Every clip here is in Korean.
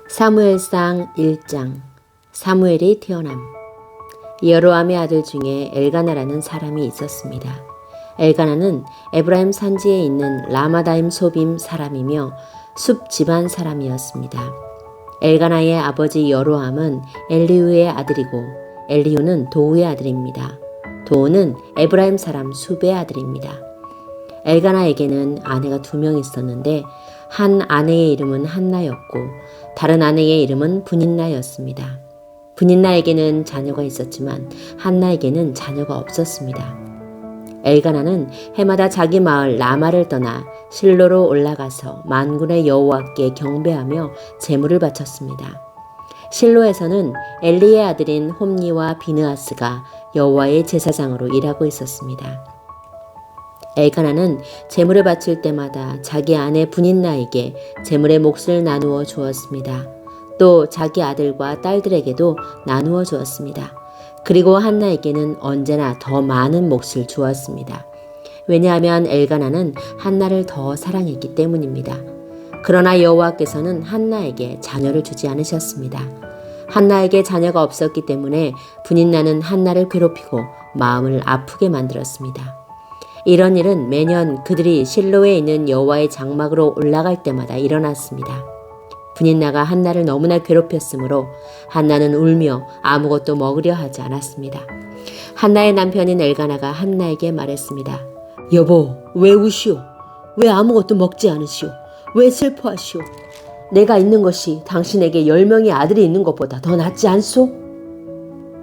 사무엘상 1장. 사무엘이 태어남. 여로함의 아들 중에 엘가나라는 사람이 있었습니다. 엘가나는 에브라임 산지에 있는 라마다임 소빔 사람이며 숲 집안 사람이었습니다. 엘가나의 아버지 여로함은 엘리후의 아들이고 엘리후는 도우의 아들입니다. 도우는 에브라임 사람 숲의 아들입니다. 엘가나에게는 아내가 2명 있었는데 한 아내의 이름은 한나였고 다른 아내의 이름은 브닌나였습니다. 브닌나에게는 자녀가 있었지만 한나에게는 자녀가 없었습니다. 엘가나는 해마다 자기 마을 라마를 떠나 실로로 올라가서 만군의 여호와께 경배하며 제물을 바쳤습니다. 실로에서는 엘리의 아들인 홈니와 비느하스가 여호와의 제사장으로 일하고 있었습니다. 엘가나는 제물을 바칠 때마다 자기 아내 브닌나에게 제물의 몫을 나누어 주었습니다. 또 자기 아들과 딸들에게도 나누어 주었습니다. 그리고 한나에게는 언제나 더 많은 몫을 주었습니다. 왜냐하면 엘가나는 한나를 더 사랑했기 때문입니다. 그러나 여호와께서는 한나에게 자녀를 주지 않으셨습니다. 한나에게 자녀가 없었기 때문에 브닌나는 한나를 괴롭히고 마음을 아프게 만들었습니다. 이런 일은 매년 그들이 실로에 있는 여호와의 장막으로 올라갈 때마다 일어났습니다. 브닌나가 한나를 너무나 괴롭혔으므로 한나는 울며 아무것도 먹으려 하지 않았습니다. 한나의 남편인 엘가나가 한나에게 말했습니다. 여보, 왜 우시오? 왜 아무것도 먹지 않으시오? 왜 슬퍼하시오? 내가 있는 것이 당신에게 10명의 아들이 있는 것보다 더 낫지 않소?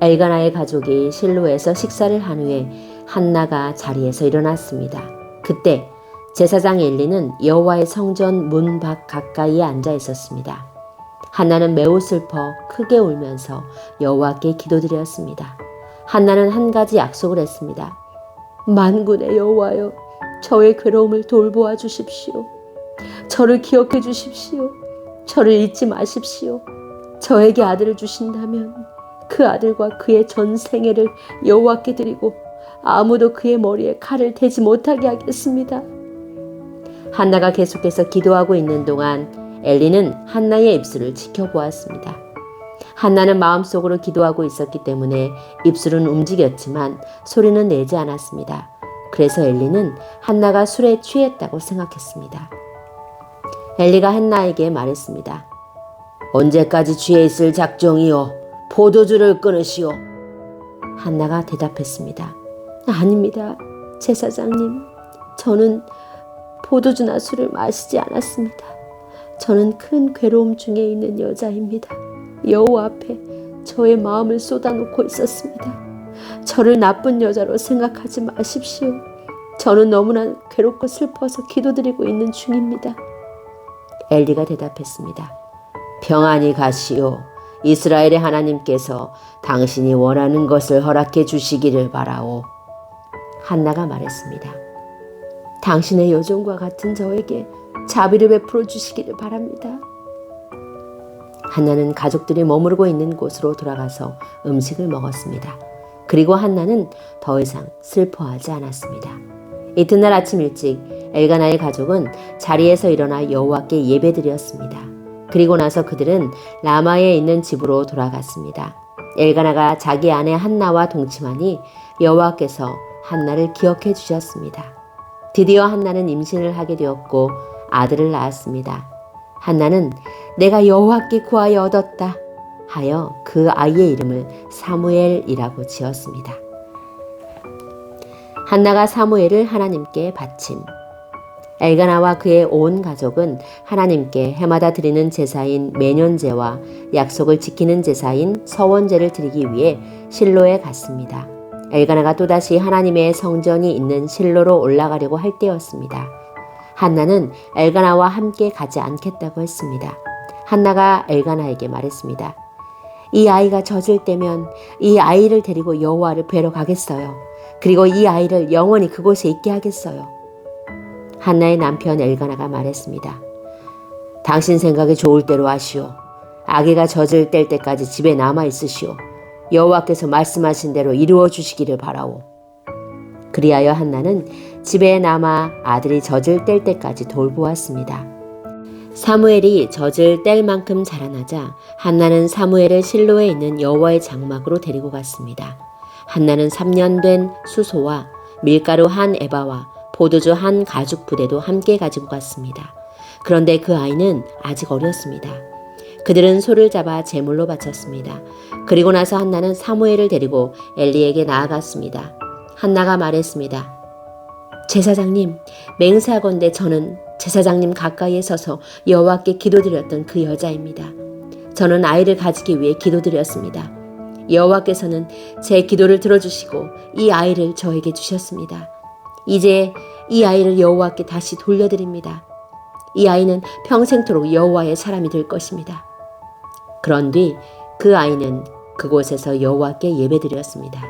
엘가나의 가족이 실로에서 식사를 한 후에 한나가 자리에서 일어났습니다. 그때 제사장 엘리는 여호와의 성전 문 밖 가까이에 앉아 있었습니다. 한나는 매우 슬퍼 크게 울면서 여호와께 기도드렸습니다. 한나는 한 가지 약속을 했습니다. 만군의 여호와여, 저의 괴로움을 돌보아 주십시오. 저를 기억해 주십시오. 저를 잊지 마십시오. 저에게 아들을 주신다면 그 아들과 그의 전 생애를 여호와께 드리고 아무도 그의 머리에 칼을 대지 못하게 하겠습니다. 한나가 계속해서 기도하고 있는 동안 엘리는 한나의 입술을 지켜보았습니다. 한나는 마음속으로 기도하고 있었기 때문에 입술은 움직였지만 소리는 내지 않았습니다. 그래서 엘리는 한나가 술에 취했다고 생각했습니다. 엘리가 한나에게 말했습니다. 언제까지 취해 있을 작정이요? 포도주를 끊으시오. 한나가 대답했습니다. 아닙니다. 제사장님, 저는 포도주나 술을 마시지 않았습니다. 저는 큰 괴로움 중에 있는 여자입니다. 여호와 앞에 저의 마음을 쏟아놓고 있었습니다. 저를 나쁜 여자로 생각하지 마십시오. 저는 너무나 괴롭고 슬퍼서 기도드리고 있는 중입니다. 엘리가 대답했습니다. 평안히 가시오. 이스라엘의 하나님께서 당신이 원하는 것을 허락해 주시기를 바라오. 한나가 말했습니다. 당신의 여종과 같은 저에게 자비를 베풀어 주시기를 바랍니다. 한나는 가족들이 머무르고 있는 곳으로 돌아가서 음식을 먹었습니다. 그리고 한나는 더 이상 슬퍼하지 않았습니다. 이튿날 아침 일찍 엘가나의 가족은 자리에서 일어나 여호와께 예배드렸습니다. 그리고 나서 그들은 라마에 있는 집으로 돌아갔습니다. 엘가나가 자기 아내 한나와 동침하니 여호와께서 한나를 기억해 주셨습니다. 드디어 한나는 임신을 하게 되었고 아들을 낳았습니다. 한나는 내가 여호와께 구하여 얻었다 하여 그 아이의 이름을 사무엘이라고 지었습니다. 한나가 사무엘을 하나님께 바침. 엘가나와 그의 온 가족은 하나님께 해마다 드리는 제사인 매년제와 약속을 지키는 제사인 서원제를 드리기 위해 실로에 갔습니다. 엘가나가 또다시 하나님의 성전이 있는 실로로 올라가려고 할 때였습니다. 한나는 엘가나와 함께 가지 않겠다고 했습니다. 한나가 엘가나에게 말했습니다. 이 아이가 젖을 때면 이 아이를 데리고 여호와를 뵈러 가겠어요. 그리고 이 아이를 영원히 그곳에 있게 하겠어요. 한나의 남편 엘가나가 말했습니다. 당신 생각이 좋을 대로 하시오. 아기가 젖을 뗄 때까지 집에 남아 있으시오. 여호와께서 말씀하신 대로 이루어 주시기를 바라오. 그리하여 한나는 집에 남아 아들이 젖을 뗄 때까지 돌보았습니다. 사무엘이 젖을 뗄 만큼 자라나자 한나는 사무엘을 실로에 있는 여호와의 장막으로 데리고 갔습니다. 한나는 3년 된 수소와 밀가루 한 에바와 포도주 한 가죽 부대도 함께 가지고 갔습니다. 그런데 그 아이는 아직 어렸습니다. 그들은 소를 잡아 제물로 바쳤습니다. 그리고 나서 한나는 사무엘을 데리고 엘리에게 나아갔습니다. 한나가 말했습니다. 제사장님, 맹세하건대 저는 제사장님 가까이에 서서 여호와께 기도드렸던 그 여자입니다. 저는 아이를 가지기 위해 기도드렸습니다. 여호와께서는 제 기도를 들어주시고 이 아이를 저에게 주셨습니다. 이제 이 아이를 여호와께 다시 돌려드립니다. 이 아이는 평생토록 여호와의 사람이 될 것입니다. 그런 뒤 그 아이는 그곳에서 여호와께 예배드렸습니다.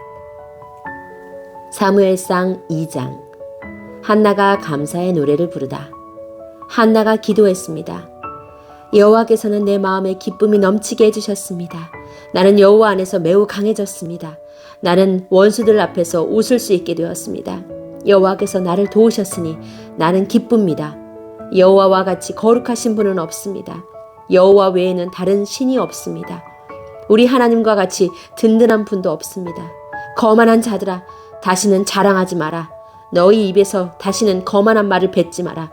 사무엘상 2장. 한나가 감사의 노래를 부르다. 한나가 기도했습니다. 여호와께서는 내 마음에 기쁨이 넘치게 해주셨습니다. 나는 여호와 안에서 매우 강해졌습니다. 나는 원수들 앞에서 웃을 수 있게 되었습니다. 여호와께서 나를 도우셨으니 나는 기쁩니다. 여호와와 같이 거룩하신 분은 없습니다. 여호와 외에는 다른 신이 없습니다. 우리 하나님과 같이 든든한 분도 없습니다. 거만한 자들아, 다시는 자랑하지 마라. 너희 입에서 다시는 거만한 말을 뱉지 마라.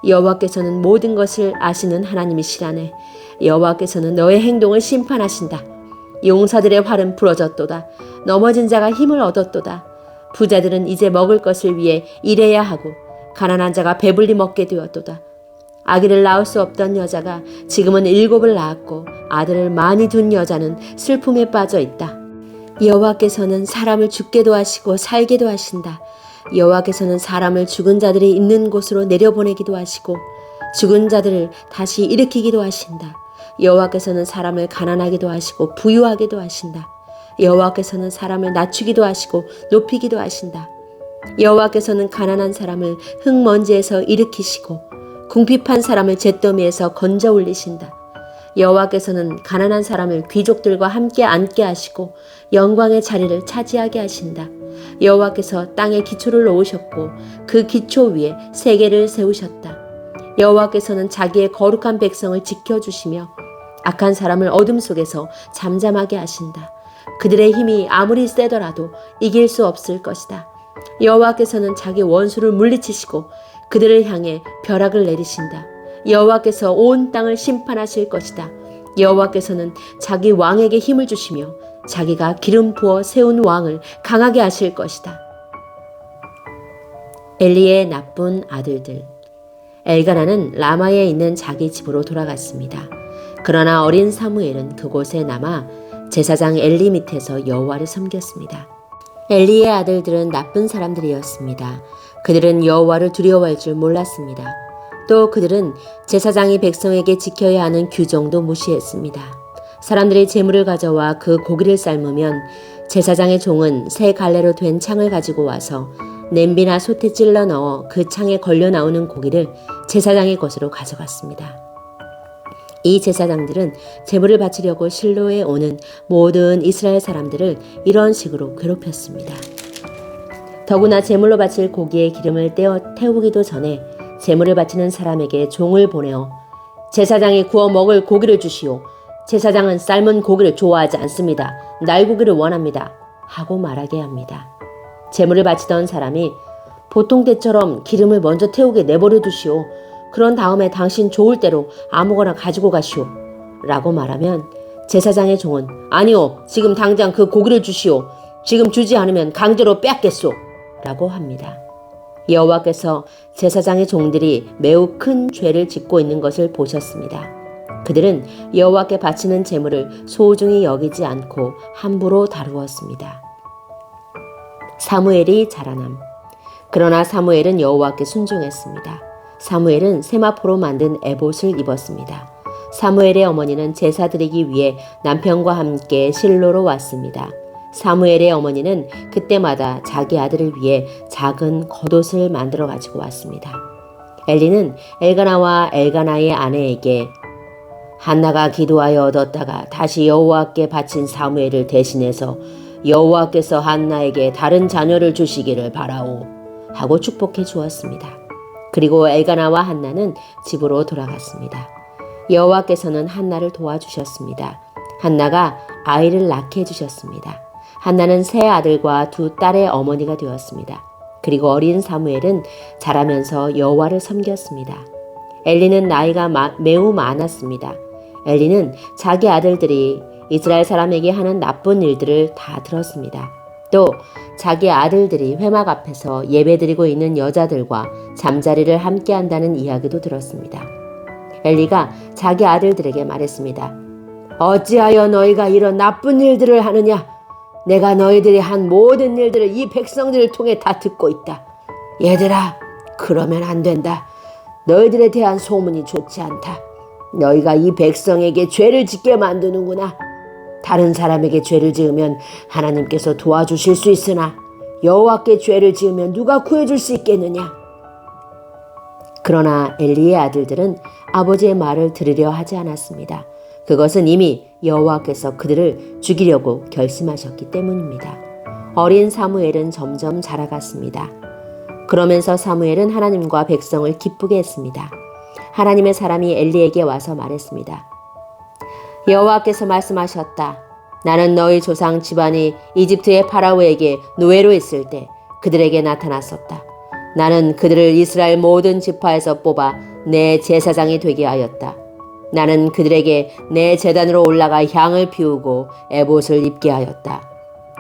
여호와께서는 모든 것을 아시는 하나님이시라네. 여호와께서는 너의 행동을 심판하신다. 용사들의 활은 부러졌도다. 넘어진 자가 힘을 얻었도다. 부자들은 이제 먹을 것을 위해 일해야 하고 가난한 자가 배불리 먹게 되었도다. 아기를 낳을 수 없던 여자가 지금은 7을 낳았고 아들을 많이 둔 여자는 슬픔에 빠져 있다. 여호와께서는 사람을 죽게도 하시고 살게도 하신다. 여호와께서는 사람을 죽은 자들이 있는 곳으로 내려보내기도 하시고 죽은 자들을 다시 일으키기도 하신다. 여호와께서는 사람을 가난하게도 하시고 부유하게도 하신다. 여호와께서는 사람을 낮추기도 하시고 높이기도 하신다. 여호와께서는 가난한 사람을 흙먼지에서 일으키시고 궁핍한 사람을 잿더미에서 건져 올리신다. 여호와께서는 가난한 사람을 귀족들과 함께 앉게 하시고 영광의 자리를 차지하게 하신다. 여호와께서 땅에 기초를 놓으셨고 그 기초 위에 세계를 세우셨다. 여호와께서는 자기의 거룩한 백성을 지켜주시며 악한 사람을 어둠 속에서 잠잠하게 하신다. 그들의 힘이 아무리 세더라도 이길 수 없을 것이다. 여호와께서는 자기 원수를 물리치시고 그들을 향해 벼락을 내리신다. 여호와께서 온 땅을 심판하실 것이다. 여호와께서는 자기 왕에게 힘을 주시며 자기가 기름 부어 세운 왕을 강하게 하실 것이다. 엘리의 나쁜 아들들. 엘가나는 라마에 있는 자기 집으로 돌아갔습니다. 그러나 어린 사무엘은 그곳에 남아 제사장 엘리 밑에서 여호와를 섬겼습니다. 엘리의 아들들은 나쁜 사람들이었습니다. 그들은 여호와를 두려워할 줄 몰랐습니다. 또 그들은 제사장이 백성에게 지켜야 하는 규정도 무시했습니다. 사람들이 제물을 가져와 그 고기를 삶으면 제사장의 종은 새 갈래로 된 창을 가지고 와서 냄비나 솥에 찔러 넣어 그 창에 걸려 나오는 고기를 제사장의 것으로 가져갔습니다. 이 제사장들은 제물을 바치려고 실로에 오는 모든 이스라엘 사람들을 이런 식으로 괴롭혔습니다. 더구나 제물로 바칠 고기에 기름을 태우기도 전에 제물을 바치는 사람에게 종을 보내어 제사장이 구워 먹을 고기를 주시오. 제사장은 삶은 고기를 좋아하지 않습니다. 날고기를 원합니다. 하고 말하게 합니다. 제물을 바치던 사람이 보통 때처럼 기름을 먼저 태우게 내버려 두시오. 그런 다음에 당신 좋을 대로 아무거나 가지고 가시오. 라고 말하면 제사장의 종은 아니요, 지금 당장 그 고기를 주시오. 지금 주지 않으면 강제로 빼앗겠소. 라고 합니다. 여호와께서 제사장의 종들이 매우 큰 죄를 짓고 있는 것을 보셨습니다. 그들은 여호와께 바치는 제물을 소중히 여기지 않고 함부로 다루었습니다. 사무엘이 자라남. 그러나 사무엘은 여호와께 순종했습니다. 사무엘은 세마포로 만든 에봇을 입었습니다. 사무엘의 어머니는 제사 드리기 위해 남편과 함께 실로로 왔습니다. 사무엘의 어머니는 그때마다 자기 아들을 위해 작은 겉옷을 만들어 가지고 왔습니다. 엘리는 엘가나와 엘가나의 아내에게 한나가 기도하여 얻었다가 다시 여호와께 바친 사무엘을 대신해서 여호와께서 한나에게 다른 자녀를 주시기를 바라오 하고 축복해 주었습니다. 그리고 엘가나와 한나는 집으로 돌아갔습니다. 여호와께서는 한나를 도와주셨습니다. 한나가 아이를 낳게 해주셨습니다. 한나는 세 아들과 두 딸의 어머니가 되었습니다. 그리고 어린 사무엘은 자라면서 여호와를 섬겼습니다. 엘리는 나이가 매우 많았습니다. 엘리는 자기 아들들이 이스라엘 사람에게 하는 나쁜 일들을 다 들었습니다. 또 자기 아들들이 회막 앞에서 예배드리고 있는 여자들과 잠자리를 함께 한다는 이야기도 들었습니다. 엘리가 자기 아들들에게 말했습니다. 어찌하여 너희가 이런 나쁜 일들을 하느냐? 내가 너희들이 한 모든 일들을 이 백성들을 통해 다 듣고 있다. 얘들아, 그러면 안 된다. 너희들에 대한 소문이 좋지 않다. 너희가 이 백성에게 죄를 짓게 만드는구나. 다른 사람에게 죄를 지으면 하나님께서 도와주실 수 있으나 여호와께 죄를 지으면 누가 구해줄 수 있겠느냐? 그러나 엘리의 아들들은 아버지의 말을 들으려 하지 않았습니다. 그것은 이미 여호와께서 그들을 죽이려고 결심하셨기 때문입니다. 어린 사무엘은 점점 자라갔습니다. 그러면서 사무엘은 하나님과 백성을 기쁘게 했습니다. 하나님의 사람이 엘리에게 와서 말했습니다. 여호와께서 말씀하셨다. 나는 너희 조상 집안이 이집트의 파라오에게 노예로 있을 때 그들에게 나타났었다. 나는 그들을 이스라엘 모든 지파에서 뽑아 내 제사장이 되게 하였다. 나는 그들에게 내 제단으로 올라가 향을 피우고 에봇을 입게 하였다.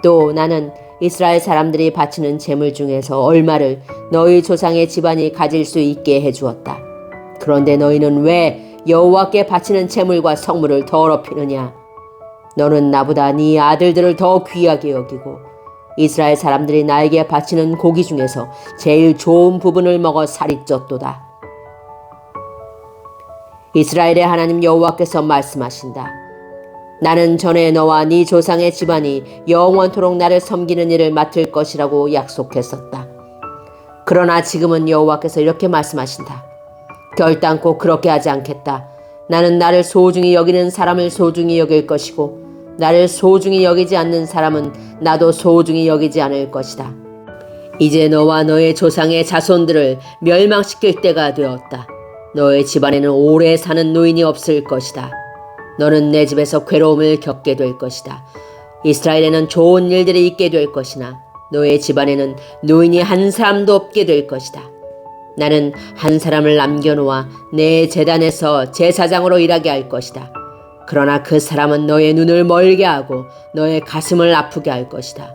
또 나는 이스라엘 사람들이 바치는 제물 중에서 얼마를 너희 조상의 집안이 가질 수 있게 해주었다. 그런데 너희는 왜 여호와께 바치는 제물과 성물을 더럽히느냐? 너는 나보다 네 아들들을 더 귀하게 여기고 이스라엘 사람들이 나에게 바치는 고기 중에서 제일 좋은 부분을 먹어 살이 쪘도다. 이스라엘의 하나님 여호와께서 말씀하신다. 나는 전에 너와 네 조상의 집안이 영원토록 나를 섬기는 일을 맡을 것이라고 약속했었다. 그러나 지금은 여호와께서 이렇게 말씀하신다. 결단코 그렇게 하지 않겠다. 나는 나를 소중히 여기는 사람을 소중히 여길 것이고 나를 소중히 여기지 않는 사람은 나도 소중히 여기지 않을 것이다. 이제 너와 너의 조상의 자손들을 멸망시킬 때가 되었다. 너의 집안에는 오래 사는 노인이 없을 것이다. 너는 내 집에서 괴로움을 겪게 될 것이다. 이스라엘에는 좋은 일들이 있게 될 것이나 너의 집안에는 노인이 한 사람도 없게 될 것이다. 나는 한 사람을 남겨놓아 내 제단에서 제사장으로 일하게 할 것이다. 그러나 그 사람은 너의 눈을 멀게 하고 너의 가슴을 아프게 할 것이다.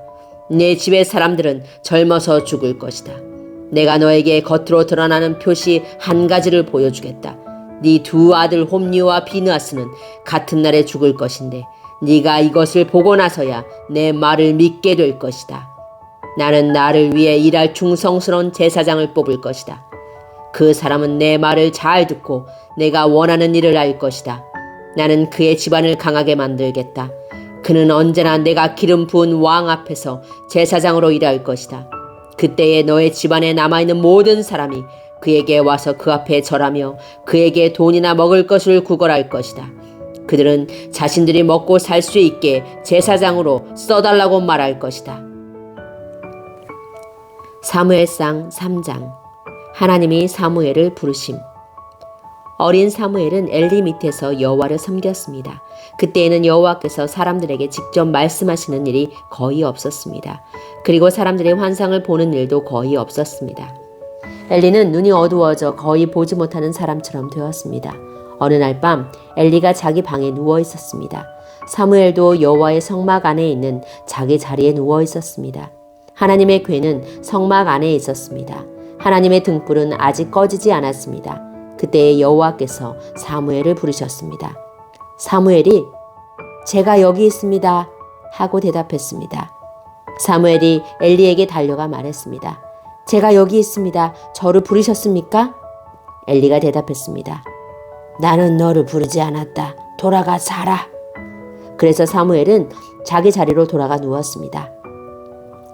내 집의 사람들은 젊어서 죽을 것이다. 내가 너에게 겉으로 드러나는 표시 한 가지를 보여주겠다. 네 두 아들 홈리와 비느하스는 같은 날에 죽을 것인데 네가 이것을 보고 나서야 내 말을 믿게 될 것이다. 나는 나를 위해 일할 충성스러운 제사장을 뽑을 것이다. 그 사람은 내 말을 잘 듣고 내가 원하는 일을 할 것이다. 나는 그의 집안을 강하게 만들겠다. 그는 언제나 내가 기름 부은 왕 앞에서 제사장으로 일할 것이다. 그때에 너의 집안에 남아있는 모든 사람이 그에게 와서 그 앞에 절하며 그에게 돈이나 먹을 것을 구걸할 것이다. 그들은 자신들이 먹고 살 수 있게 제사장으로 써달라고 말할 것이다. 사무엘상 3장. 하나님이 사무엘을 부르심. 어린 사무엘은 엘리 밑에서 여호와를 섬겼습니다. 그때에는 여호와께서 사람들에게 직접 말씀하시는 일이 거의 없었습니다. 그리고 사람들의 환상을 보는 일도 거의 없었습니다. 엘리는 눈이 어두워져 거의 보지 못하는 사람처럼 되었습니다. 어느 날 밤 엘리가 자기 방에 누워 있었습니다. 사무엘도 여호와의 성막 안에 있는 자기 자리에 누워 있었습니다. 하나님의 궤는 성막 안에 있었습니다. 하나님의 등불은 아직 꺼지지 않았습니다. 그때 여호와께서 사무엘을 부르셨습니다. 사무엘이 제가 여기 있습니다 하고 대답했습니다. 사무엘이 엘리에게 달려가 말했습니다. 제가 여기 있습니다. 저를 부르셨습니까? 엘리가 대답했습니다. 나는 너를 부르지 않았다. 돌아가 자라. 그래서 사무엘은 자기 자리로 돌아가 누웠습니다.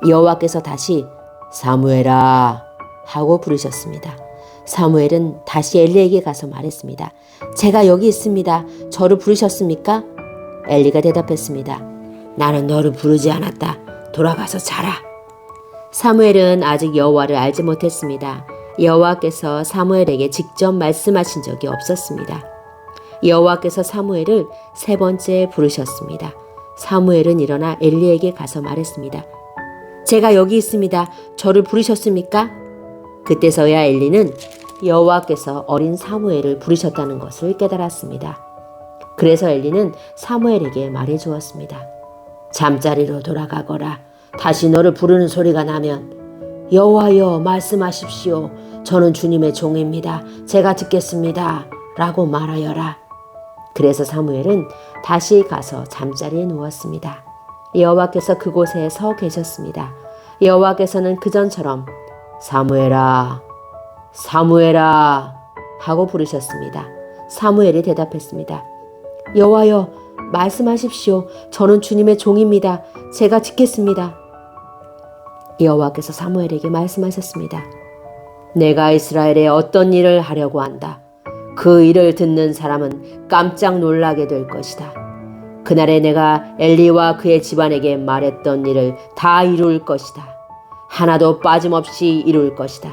여호와께서 다시 사무엘아 하고 부르셨습니다. 사무엘은 다시 엘리에게 가서 말했습니다. 제가 여기 있습니다. 저를 부르셨습니까? 엘리가 대답했습니다. 나는 너를 부르지 않았다. 돌아가서 자라. 사무엘은 아직 여호와를 알지 못했습니다. 여호와께서 사무엘에게 직접 말씀하신 적이 없었습니다. 여호와께서 사무엘을 세 번째 부르셨습니다. 사무엘은 일어나 엘리에게 가서 말했습니다. 제가 여기 있습니다. 저를 부르셨습니까? 그때서야 엘리는 여호와께서 어린 사무엘을 부르셨다는 것을 깨달았습니다. 그래서 엘리는 사무엘에게 말해 주었습니다. 잠자리로 돌아가거라. 다시 너를 부르는 소리가 나면 여호와여 말씀하십시오. 저는 주님의 종입니다. 제가 듣겠습니다. 라고 말하여라. 그래서 사무엘은 다시 가서 잠자리에 누웠습니다. 여호와께서 그곳에 서 계셨습니다. 여호와께서는 그전처럼 사무엘아, 사무엘아 하고 부르셨습니다. 사무엘이 대답했습니다. 여호와여 말씀하십시오. 저는 주님의 종입니다. 제가 듣겠습니다. 여호와께서 사무엘에게 말씀하셨습니다. 내가 이스라엘에 어떤 일을 하려고 한다. 그 일을 듣는 사람은 깜짝 놀라게 될 것이다. 그날에 내가 엘리와 그의 집안에게 말했던 일을 다 이룰 것이다. 하나도 빠짐없이 이룰 것이다.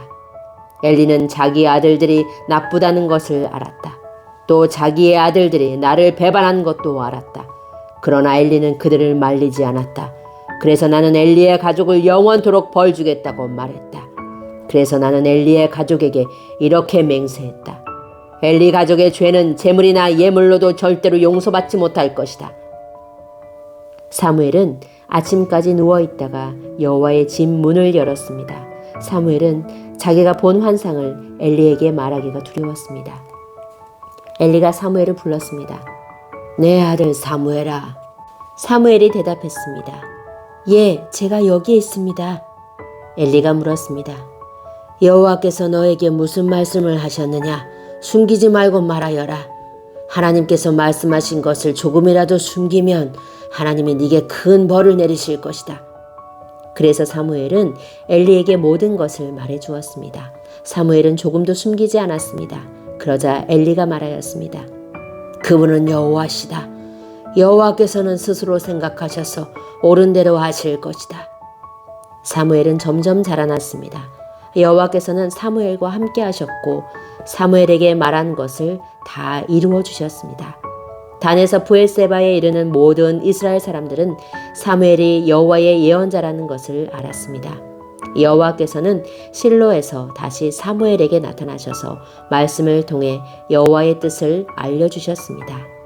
엘리는 자기 아들들이 나쁘다는 것을 알았다. 또 자기의 아들들이 나를 배반한 것도 알았다. 그러나 엘리는 그들을 말리지 않았다. 그래서 나는 엘리의 가족을 영원토록 벌주겠다고 말했다. 그래서 나는 엘리의 가족에게 이렇게 맹세했다. 엘리 가족의 죄는 제물이나 예물로도 절대로 용서받지 못할 것이다. 사무엘은 아침까지 누워있다가 여호와의 집 문을 열었습니다. 사무엘은 자기가 본 환상을 엘리에게 말하기가 두려웠습니다. 엘리가 사무엘을 불렀습니다. 내 아들 사무엘아. 사무엘이 대답했습니다. 예, 제가 여기에 있습니다. 엘리가 물었습니다. 여호와께서 너에게 무슨 말씀을 하셨느냐? 숨기지 말고 말하여라. 하나님께서 말씀하신 것을 조금이라도 숨기면 하나님이 네게 큰 벌을 내리실 것이다. 그래서 사무엘은 엘리에게 모든 것을 말해 주었습니다. 사무엘은 조금도 숨기지 않았습니다. 그러자 엘리가 말하였습니다. 그분은 여호와시다. 여호와께서는 스스로 생각하셔서 옳은 대로 하실 것이다. 사무엘은 점점 자라났습니다. 여호와께서는 사무엘과 함께 하셨고 사무엘에게 말한 것을 다 이루어 주셨습니다. 단에서 브엘세바에 이르는 모든 이스라엘 사람들은 사무엘이 여호와의 예언자라는 것을 알았습니다. 여호와께서는 실로에서 다시 사무엘에게 나타나셔서 말씀을 통해 여호와의 뜻을 알려주셨습니다.